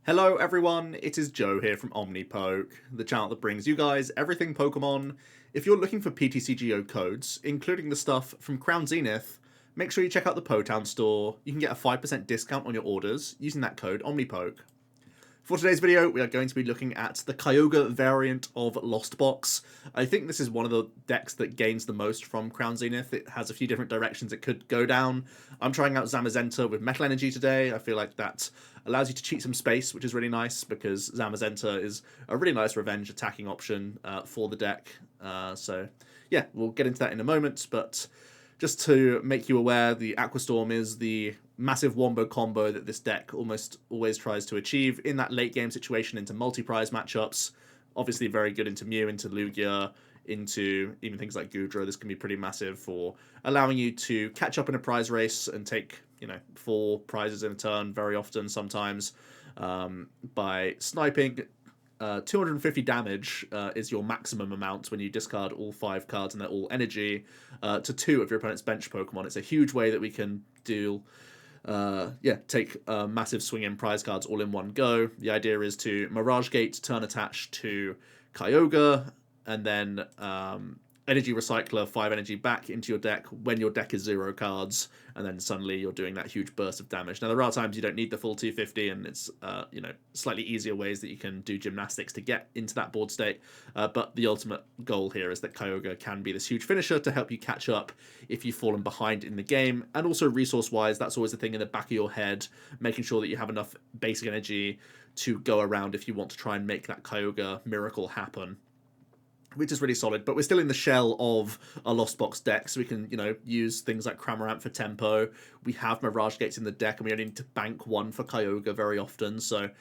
Hello everyone, it is Joe here from OmniPoke, the channel that brings you guys everything Pokemon. If you're looking for PTCGO codes, including the stuff from Crown Zenith, make sure you check out the Potown store. You can get a 5% discount on your orders using that code OmniPoke. For today's video, we are going to be looking at the Kyogre variant of Lost Box. I think this is one of the decks that gains the most from Crown Zenith. It has a few different directions it could go down. I'm trying out Zamazenta with Metal Energy today. I feel like that allows you to cheat some space, which is really nice because Zamazenta is a really nice revenge attacking option for the deck. So yeah, we'll get into that in a moment, but just to make you aware, the Aquastorm is the massive wombo combo that this deck almost always tries to achieve in that late game situation into multi-prize matchups. Obviously very good into Mew, into Lugia, into even things like Goodra. This can be pretty massive for allowing you to catch up in a prize race and take, 4 prizes in a turn very often sometimes by sniping. 250 damage is your maximum amount when you discard all 5 cards and they're all energy to 2 of your opponent's bench Pokemon. It's a huge way that we can deal, take massive swing-in prize cards all in one go. The idea is to Mirage Gate, turn attached to Kyogre, and then Energy Recycler 5 energy back into your deck when your deck is 0 cards, and then suddenly you're doing that huge burst of damage. Now, there are times you don't need the full 250, and it's slightly easier ways that you can do gymnastics to get into that board state, but the ultimate goal here is that Kyogre can be this huge finisher to help you catch up if you've fallen behind in the game, and also resource-wise, that's always the thing in the back of your head, making sure that you have enough basic energy to go around if you want to try and make that Kyogre miracle happen, which is really solid. But we're still in the shell of a Lost Box deck, so we can, use things like Cramorant for tempo. We have Mirage Gates in the deck, and we only need to bank 1 for Kyogre very often, so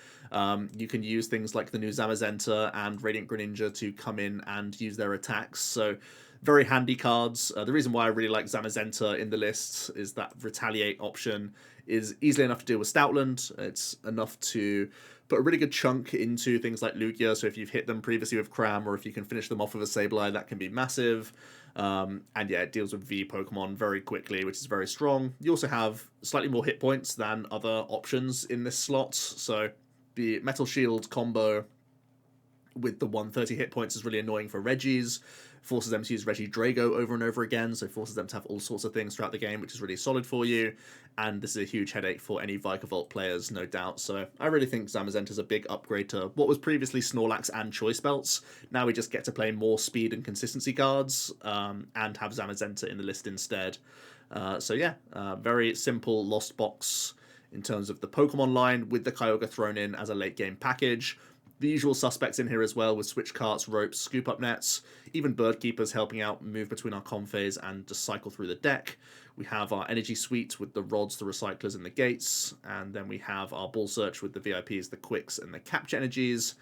you can use things like the new Zamazenta and Radiant Greninja to come in and use their attacks, so very handy cards. The reason why I really like Zamazenta in the list is that Retaliate option is easily enough to deal with Stoutland. It's enough to put a really good chunk into things like Lugia, so if you've hit them previously with Cram, or if you can finish them off with a Sableye, that can be massive. And yeah, it deals with V Pokemon very quickly, which is very strong. You also have slightly more hit points than other options in this slot, so the Metal Shield combo with the 130 hit points is really annoying for Regis, forces them to use Regidrago over and over again, so forces them to have all sorts of things throughout the game, which is really solid for you, and this is a huge headache for any Vikavolt players, no doubt. So I really think Zamazenta is a big upgrade to what was previously Snorlax and Choice Belts. Now we just get to play more speed and consistency cards, and have Zamazenta in the list instead. So yeah, very simple Lost Box in terms of the Pokemon line, with the Kyogre thrown in as a late game package. The usual suspects in here as well, with Switch Carts, Ropes, Scoop Up Nets, even Bird Keepers helping out move between our Comfeys and just cycle through the deck. We have our Energy Suite with the Rods, the Recyclers, and the Gates, and then we have our Ball Search with the VIPs, the Quicks, and the Capture Energies.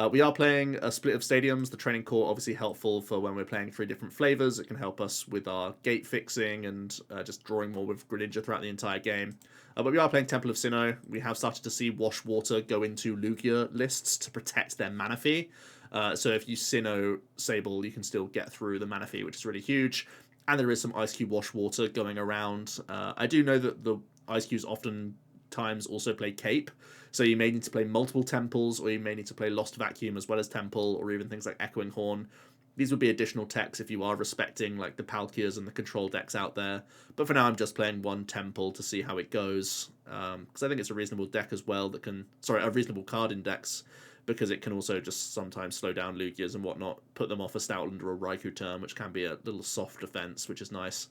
We are playing a split of stadiums. The Training Court obviously helpful for when we're playing 3 different flavors. It can help us with our gate fixing and just drawing more with Greninja throughout the entire game. But we are playing Temple of Sinnoh. We have started to see Wash Water go into Lugia lists to protect their Manaphy. So if you Sinnoh Sable, you can still get through the Manaphy, which is really huge. And there is some Ice Cube Wash Water going around. I do know that the Ice Cubes oftentimes also play Cape, so you may need to play multiple Temples, or you may need to play Lost Vacuum as well as Temple, or even things like Echoing Horn. These would be additional techs if you are respecting like the Palkias and the control decks out there. But for now, I'm just playing 1 Temple to see how it goes, because I think it's a reasonable deck as well that can, a reasonable card index, because it can also just sometimes slow down Lugias and whatnot, put them off a Stoutland or a Raikou turn, which can be a little soft defense, which is nice.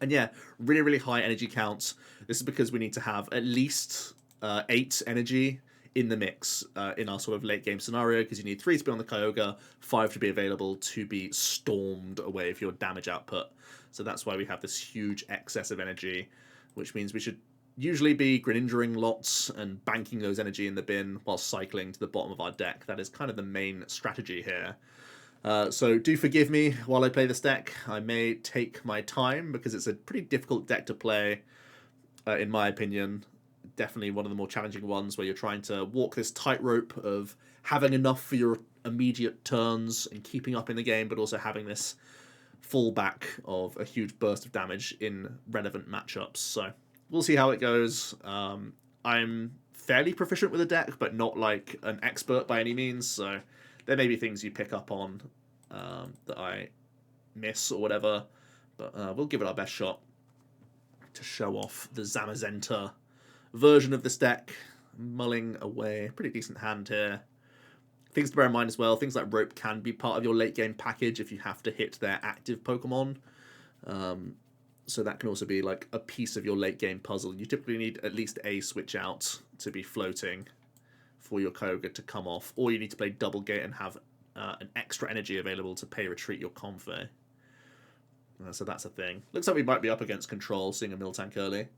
And yeah, really, really high energy counts. This is because we need to have at least 8 energy in the mix in our sort of late game scenario, because you need 3 to be on the Kyogre, 5 to be available to be stormed away for your damage output. So that's why we have this huge excess of energy, which means we should usually be Greninja-ing lots and banking those energy in the bin while cycling to the bottom of our deck. That is kind of the main strategy here. So do forgive me while I play this deck. I may take my time because it's a pretty difficult deck to play, in my opinion. Definitely one of the more challenging ones, where you're trying to walk this tightrope of having enough for your immediate turns and keeping up in the game, but also having this fallback of a huge burst of damage in relevant matchups. So we'll see how it goes. I'm fairly proficient with the deck, but not like an expert by any means. So there may be things you pick up on that I miss or whatever. But we'll give it our best shot to show off the Zamazenta version of this deck. Mulling away. Pretty decent hand here. Things to bear in mind as well, things like Rope can be part of your late game package if you have to hit their active Pokemon. So that can also be like a piece of your late game puzzle. You typically need at least a switch out to be floating for your Kyogre to come off, or you need to play double gate and have an extra energy available to pay retreat your Comfey. So that's a thing. Looks like we might be up against Control, seeing a Miltank early.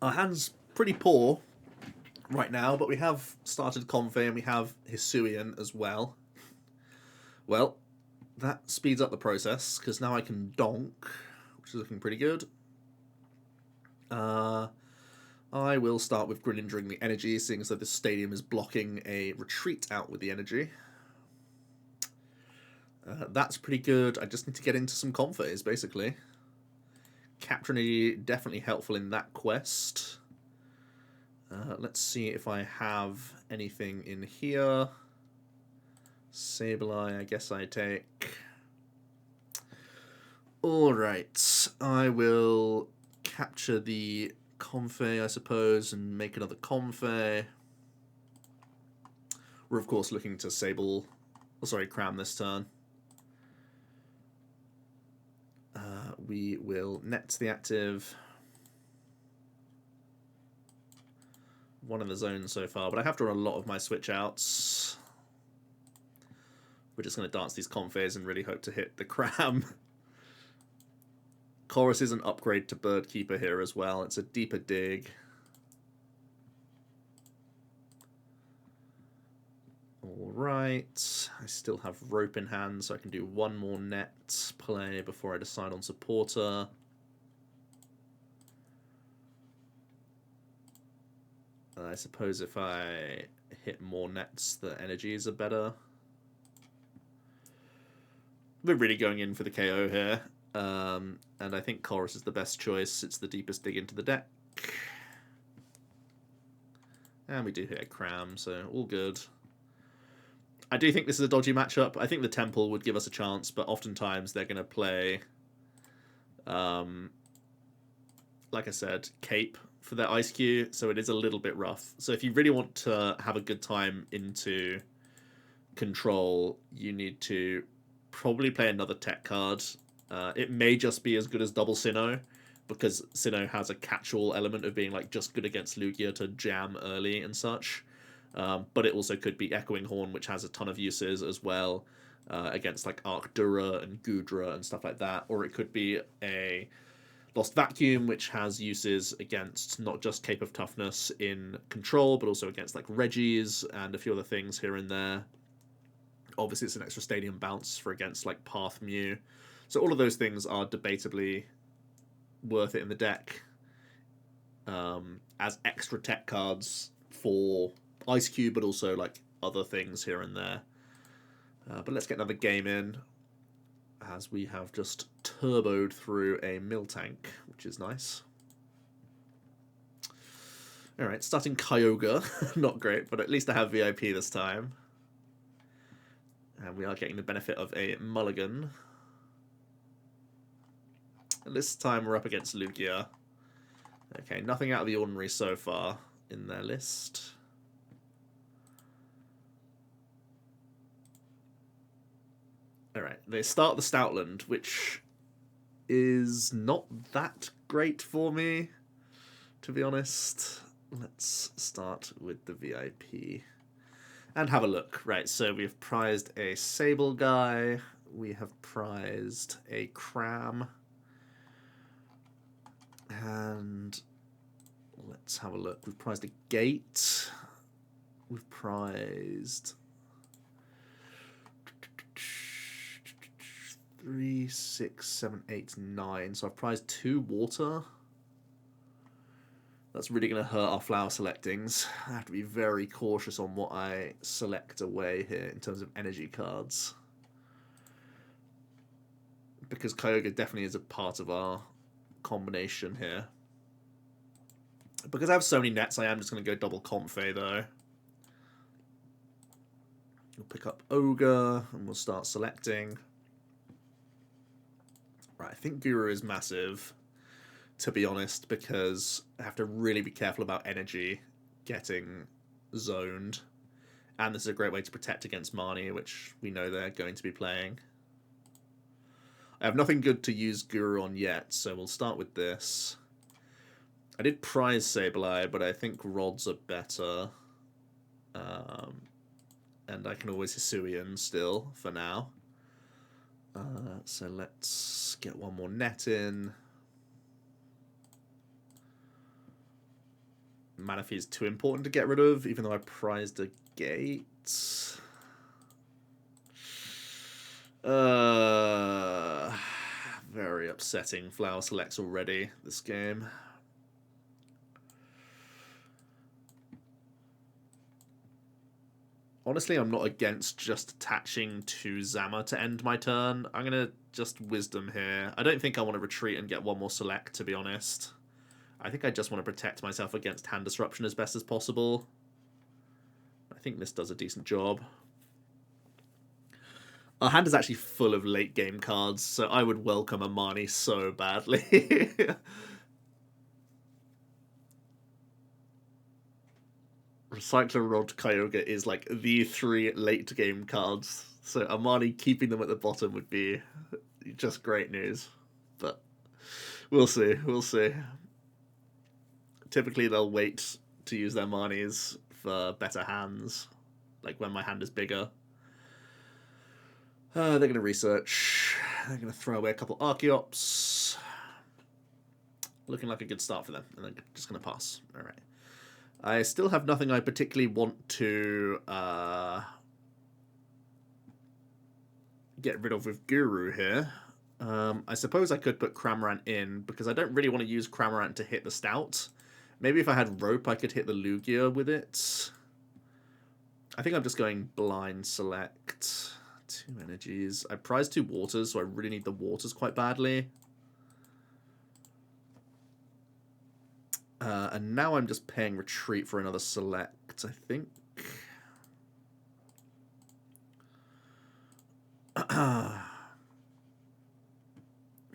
Our hand's pretty poor right now, but we have started Comfey and we have Hisuian as well. Well, that speeds up the process, because now I can donk, which is looking pretty good. I will start with Greninja the energy, seeing as though this stadium is blocking a retreat out with the energy. That's pretty good. I just need to get into some Comfeys, basically. Capture Energy, definitely helpful in that quest. Let's see if I have anything in here. Sableye, I guess I take. Alright, I will capture the Comfey, I suppose, and make another Comfey. We're, of course, looking to Cram this turn. We will net the active. One in the zone so far, but I have to run a lot of my switch outs. We're just going to dance these Comfeys and really hope to hit the Cram. Colress is an upgrade to Bird Keeper here as well. It's a deeper dig. Alright, I still have Rope in hand, so I can do one more net play before I decide on Supporter. I suppose if I hit more nets, the energies are better. We're really going in for the KO here, and I think Colress is the best choice. It's the deepest dig into the deck. And we do hit a Cram, so all good. I do think this is a dodgy matchup. I think the Temple would give us a chance, but oftentimes they're going to play, like I said, Cape for their Ice Cube, so it is a little bit rough. So if you really want to have a good time into Control, you need to probably play another tech card. It may just be as good as double Sinnoh, because Sinnoh has a catch-all element of being like just good against Lugia to jam early and such. But it also could be Echoing Horn, which has a ton of uses as well, against like Arcdura and Goodra and stuff like that. Or it could be a Lost Vacuum, which has uses against not just Cape of Toughness in Control, but also against like Reggies and a few other things here and there. Obviously, it's an extra stadium bounce for against like Path Mew. So all of those things are debatably worth it in the deck as extra tech cards for Ice Cube, but also like other things here and there. But let's get another game in, as we have just turboed through a Miltank, which is nice. Alright, starting Kyogre. Not great, but at least I have VIP this time. And we are getting the benefit of a mulligan. And this time we're up against Lugia. Okay, nothing out of the ordinary so far in their list. Alright, they start the Stoutland, which is not that great for me, to be honest. Let's start with the VIP and have a look. Right, so we've prized a Sable guy. We have prized a Cram. And let's have a look. We've prized a Gate. We've prized 3, 6, 7, 8, 9. So I've prized 2 water. That's really going to hurt our flower selectings. I have to be very cautious on what I select away here in terms of energy cards, because Kyogre definitely is a part of our combination here. Because I have so many nets, I am just going to go double Comfey, though. We'll pick up Ogre, and we'll start selecting. Right, I think Guru is massive, to be honest, because I have to really be careful about energy getting zoned. And this is a great way to protect against Marnie, which we know they're going to be playing. I have nothing good to use Guru on yet, so we'll start with this. I did prize Sableye, but I think Rods are better. And I can always Hisuian still, for now. So let's get one more net in. Manaphy is too important to get rid of, even though I prized a gate. Very upsetting flower selects already, this game. Honestly, I'm not against just attaching to Zama to end my turn. I'm going to just Wisdom here. I don't think I want to retreat and get one more select, to be honest. I think I just want to protect myself against hand disruption as best as possible. I think this does a decent job. Our hand is actually full of late game cards, so I would welcome a Marnie so badly. Recycler, Rod, Kyogre is like the 3 late game cards, so Amani keeping them at the bottom would be just great news. But we'll see, we'll see. Typically they'll wait to use their Marnies for better hands, like when my hand is bigger. They're going to research. They're going to throw away a couple Archeops. Looking like a good start for them, and they're just going to pass. All right. I still have nothing I particularly want to get rid of with Guru here. I suppose I could put Cramorant in, because I don't really want to use Cramorant to hit the Stout. Maybe if I had Rope, I could hit the Lugia with it. I think I'm just going blind select. 2 energies. I prized 2 waters, so I really need the waters quite badly. And now I'm just paying retreat for another select, I think.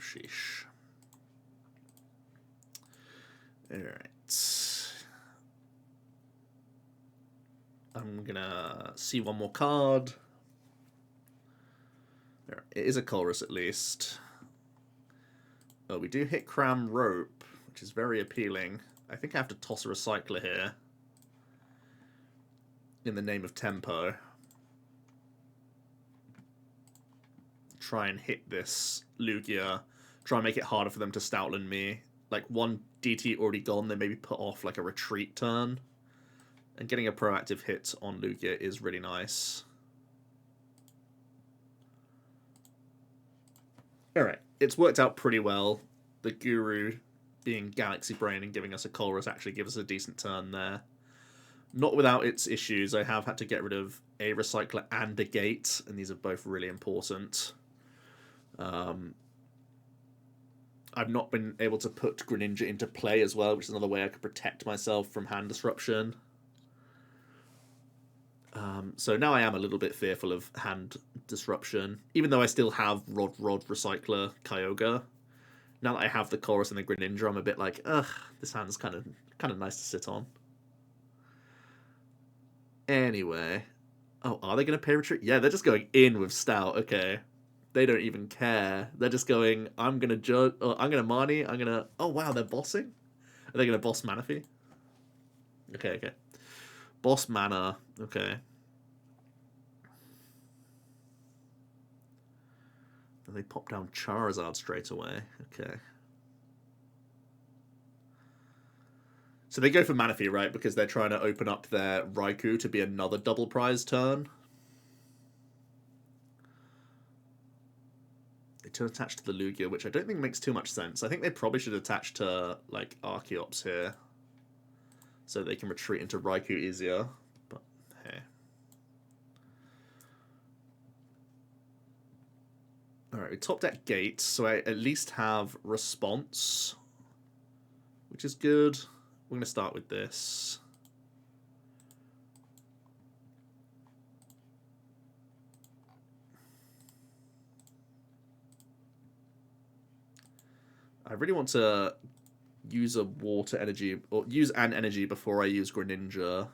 Sheesh. Alright. I'm gonna see one more card. There, it is a Colress at least. Oh, we do hit Cram Rope, which is very appealing. I think I have to toss a Recycler here. In the name of tempo. Try and hit this Lugia. Try and make it harder for them to Stoutland me. Like, one DT already gone, they maybe put off like a retreat turn. And getting a proactive hit on Lugia is really nice. Alright, it's worked out pretty well. The Guru being Galaxy Brain and giving us a Colress actually gives us a decent turn there. Not without its issues. I have had to get rid of a Recycler and a Gate, and these are both really important. I've not been able to put Greninja into play as well, which is another way I could protect myself from hand disruption. So now I am a little bit fearful of hand disruption, even though I still have Rod, Recycler, Kyogre. Now that I have the Chorus and the Greninja, I'm a bit like, ugh, this hand's kind of nice to sit on. Anyway. Oh, are they going to pay retreat? Yeah, they're just going in with Stout. Okay. They don't even care. They're just going, I'm going to judge, I'm going to Marnie, I'm going to... Oh, wow, they're bossing? Are they going to boss Manaphy? Okay, okay. Boss Mana. Okay. And they pop down Charizard straight away. Okay. So they go for Manaphy, right? Because they're trying to open up their Raikou to be another double prize turn. They turn attach to the Lugia, which I don't think makes too much sense. I think they probably should attach to, like, Archeops here. So they can retreat into Raikou easier. But, hey. Alright, we top deck Gate, so I at least have Response, which is good. We're going to start with this. I really want to use a water energy, or use an energy before I use Greninja.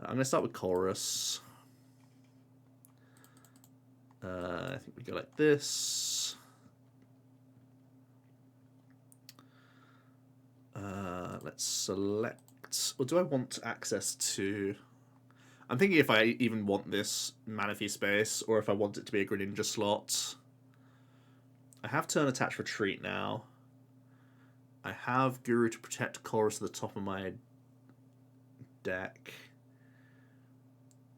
I'm going to start with Chorus. I think we go like this. Let's select... Or do I want access to... I'm thinking if I even want this Manaphy space, or if I want it to be a Greninja slot. I have Turn Attach Retreat now. I have Guru to protect Chorus at the top of my deck.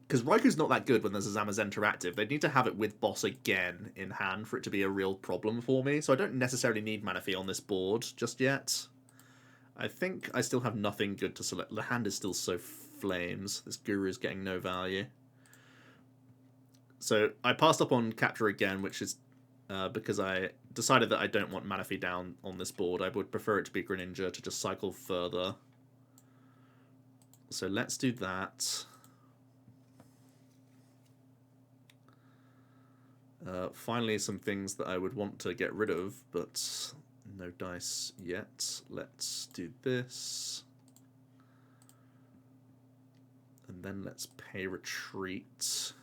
Because Raiku's not that good when there's a Zamazenta active. They'd need to have it with Boss again in hand for it to be a real problem for me. So I don't necessarily need Manaphy on this board just yet. I think I still have nothing good to select. The hand is still so flames. This Guru is getting no value. So I passed up on Capture again, which is because I decided that I don't want Manaphy down on this board. I would prefer it to be Greninja to just cycle further. So let's do that. Finally, some things that I would want to get rid of, but no dice yet. Let's do this. And then let's pay retreat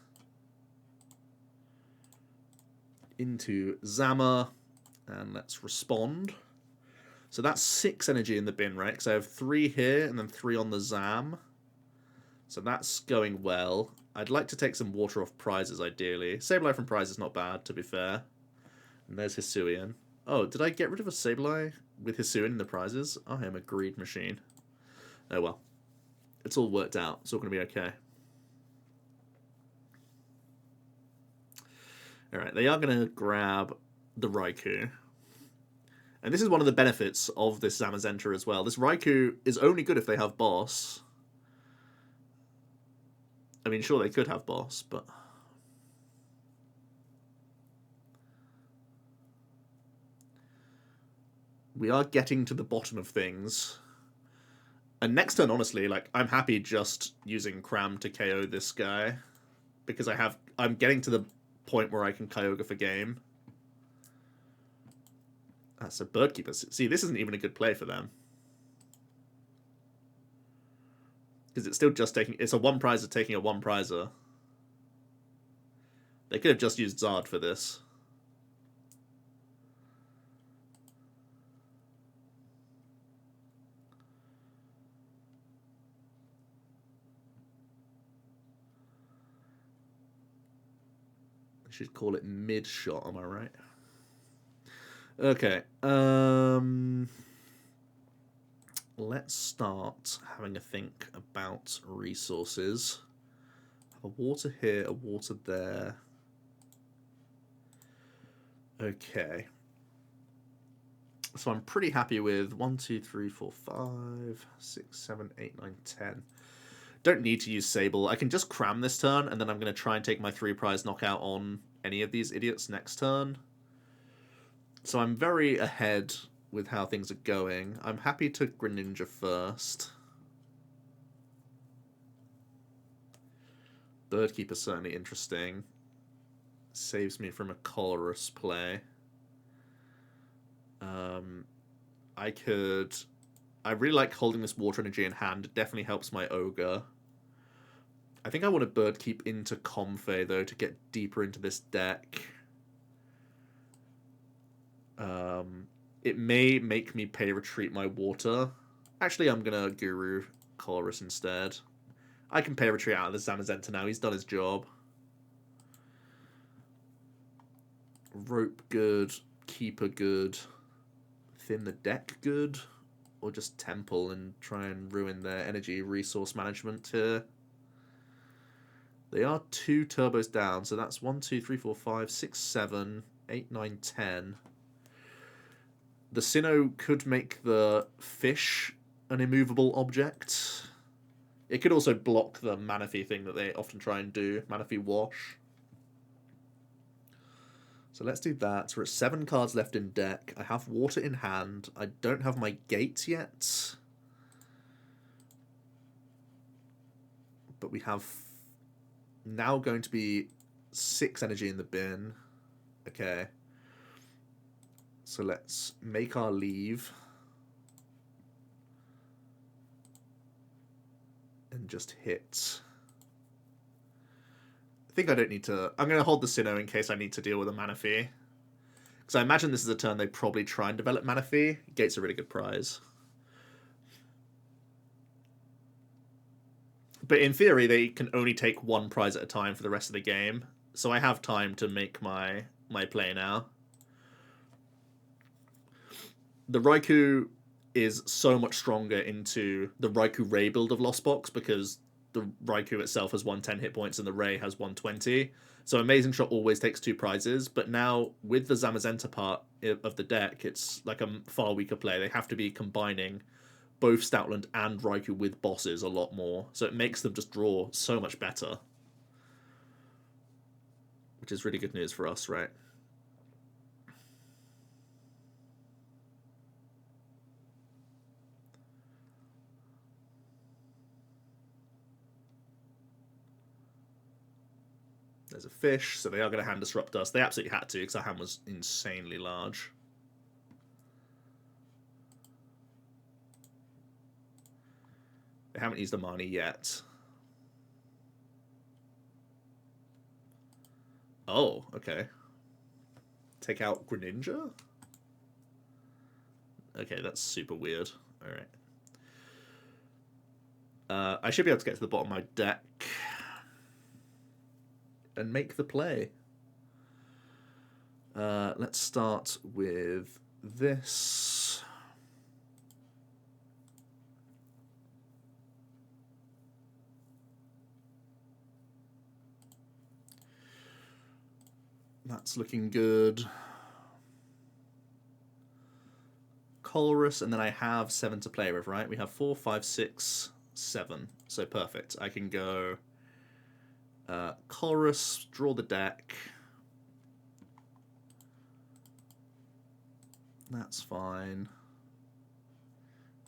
into Zama, and let's respond. So that's 6 energy in the bin, right? Because I have 3 here and then 3 on the Zam. So that's going well. I'd like to take some water off prizes, ideally. Sableye from prize is not bad, to be fair. And there's Hisuian. Oh, did I get rid of a Sableye with Hisuian in the prizes? I am a greed machine. Oh well. It's all worked out. It's all going to be okay. Alright, they are going to grab the Raikou. And this is one of the benefits of this Zamazenta as well. This Raikou is only good if they have Boss. I mean, sure, they could have Boss, but... we are getting to the bottom of things. And next turn, honestly, like, I'm happy just using Cram to KO this guy. Because I'm getting to the point where I can Kyogre for game. That's a Bird Keeper. See, this isn't even a good play for them. Because it's still just taking... it's a 1-prizer taking a 1-prizer. They could have just used Zard for this. I should call it mid-shot, am I right? Okay. Let's start having a think about resources. Have a water here, a water there. Okay. So I'm pretty happy with 1, 2, 3, 4, 5, 6, 7, 8, 9, 10. Don't need to use Sable. I can just cram this turn, and then I'm going to try and take my 3-prize knockout on any of these idiots next turn. So I'm very ahead with how things are going. I'm happy to Greninja first. Bird Keeper is certainly interesting. Saves me from a Colress play. I really like holding this water energy in hand. It definitely helps my Ogre. I think I want to Bird Keep into Comfey, though, to get deeper into this deck. It may make me pay retreat my water. Actually, I'm going to Guru Colress instead. I can pay retreat out of the Zamazenta now. He's done his job. Rope good. Keeper good. Thin the deck good. Or just Temple and try and ruin their energy resource management here. They are 2 turbos down, so that's 1, 2, 3, 4, 5, 6, 7, 8, 9, 10. The Sinnoh could make the fish an immovable object. It could also block the Manaphy thing that they often try and do, Manaphy Wash. So let's do that. We're at 7 cards left in deck. I have water in hand. I don't have my gates yet. But we have now going to be 6 energy in the bin. Okay. So let's make our leave. And just hit. I think I don't need to... I'm going to hold the Sinnoh in case I need to deal with a Manaphy. Because I imagine this is a turn they probably try and develop Manaphy. Gate's a really good prize. But in theory, they can only take 1 prize at a time for the rest of the game. So I have time to make my play now. The Raikou is so much stronger into the Raikou Ray build of Lost Box because the Raikou itself has 110 hit points and the Ray has 120. So Amazing Shot always takes 2 prizes, but now with the Zamazenta part of the deck, it's like a far weaker play. They have to be combining both Stoutland and Raikou with bosses a lot more, so it makes them just draw so much better. Which is really good news for us, right? There's a fish, so they are going to hand disrupt us. They absolutely had to, because our hand was insanely large. They haven't used the Mani yet. Oh, okay. Take out Greninja? Okay, that's super weird. Alright. I should be able to get to the bottom of my deck and make the play. Let's start with this. That's looking good. Colress, and then I have 7 to play with, right? We have 4, 5, 6, 7. So perfect. I can go Colress, draw the deck. That's fine.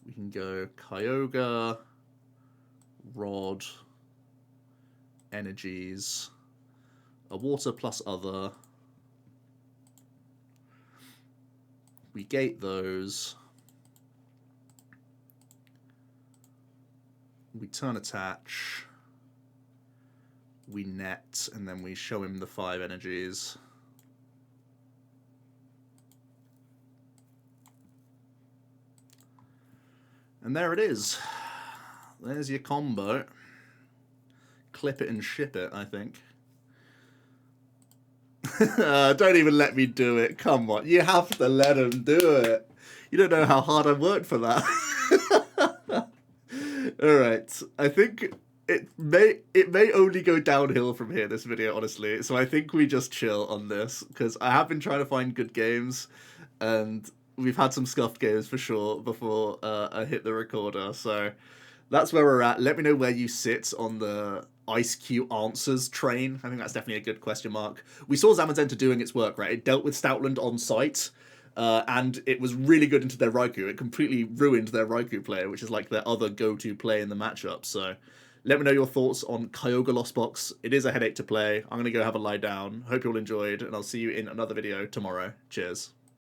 We can go Kyogre, Rod, Energies, a water plus other. We gate those. We turn attach. We net, and then we show him the 5 energies. And there it is. There's your combo. Clip it and ship it, I think. Don't even let me do it. Come on. You have to let him do it. You don't know how hard I worked for that. Alright. I think it may only go downhill from here, this video, honestly. So I think we just chill on this, because I have been trying to find good games, and we've had some scuffed games for sure before I hit the recorder. So that's where we're at. Let me know where you sit on the Ice Cube answers train. I think that's definitely a good question mark. We saw Zamazenta doing its work, right? It dealt with Stoutland on site, and it was really good into their Raikou. It completely ruined their Raikou player, which is like their other go-to play in the matchup. So let me know your thoughts on Kyogre Lost Box. It is a headache to play. I'm going to go have a lie down. Hope you all enjoyed, and I'll see you in another video tomorrow. Cheers.